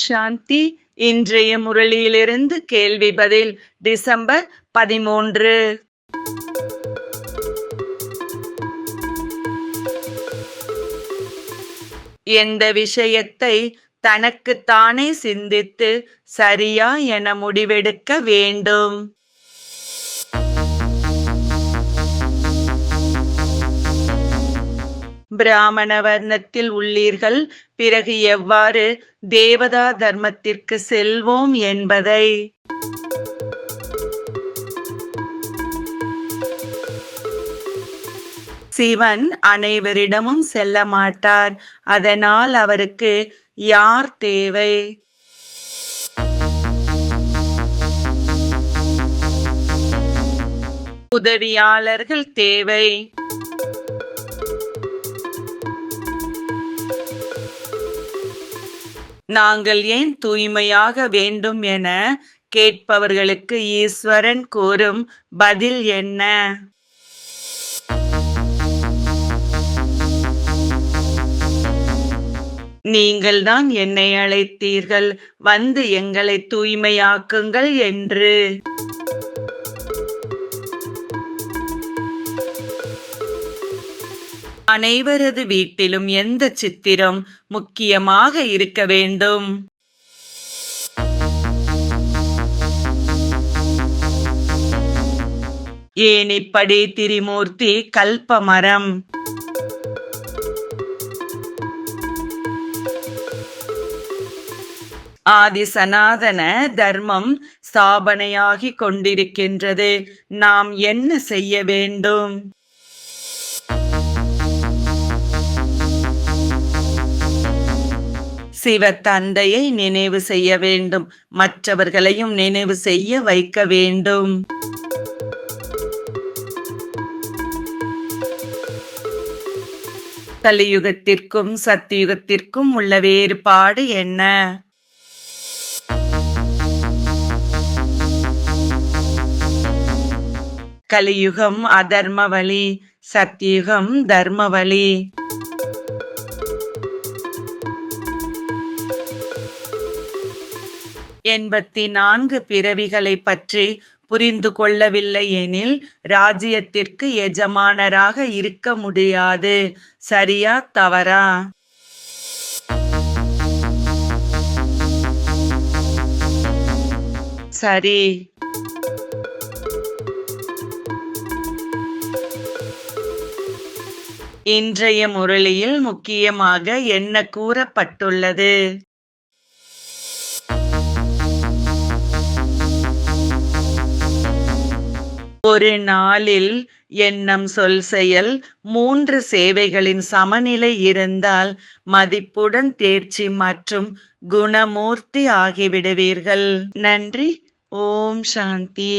சாந்தி. இன்றைய முரளியிலிருந்து கேள்வி பதில் டிசம்பர் 13. எந்த விஷயத்தை தனக்குத்தானே சிந்தித்து சரியா என முடிவெடுக்க வேண்டும்? பிராமண வர்ணத்தில் உள்ளீர்கள், பிறகு எவ்வாறு தேவதா தர்மத்திற்கு செல்வோம் என்பதை சிவன் அனைவரிடமும் செல்ல மாட்டார். அதனால் அவருக்கு யார் தேவை? உதவியாளர்கள் தேவை. நாங்கள் ஏன் தூய்மையாக வேண்டும் என கேட்பவர்களுக்கு ஈஸ்வரன் கூறும் பதில் என்ன? நீங்கள்தான் என்னை அழைத்தீர்கள், வந்து எங்களை தூய்மையாக்குங்கள் என்று. அனைவரது வீட்டிலும் எந்த சித்திரம் முக்கியமாக இருக்க வேண்டும்? ஏன் இப்படி திரிமூர்த்தி கல்பமரம்? ஆதி சனாதன தர்மம் ஸ்தாபனையாகி கொண்டிருக்கின்றது. நாம் என்ன செய்ய வேண்டும்? சிவ தந்தையை நினைவு செய்ய வேண்டும், மற்றவர்களையும் நினைவு செய்ய வைக்க வேண்டும். கலியுகத்திற்கும் சத்தியுகத்திற்கும் உள்ள வேறுபாடு என்ன? கலியுகம் அதர்ம வழி, சத்தியுகம் தர்ம வழி. எண்பத்து பிறவிகளை பற்றி புரிந்து கொள்ளவில்லை எனில் ராஜ்யத்திற்கு எஜமானராக இருக்க முடியாது. சரியா தவறா? சரி. இன்றைய முரளியில் முக்கியமாக என்ன கூறப்பட்டுள்ளது? ஒரு நாளில் எண்ணம், சொல், செயல் 3 சேவைகளின் சமநிலை இருந்தால் மதிப்புடன் தேர்ச்சி மற்றும் குணமூர்த்தி ஆகிவிடுவீர்கள். நன்றி. ஓம் சாந்தி.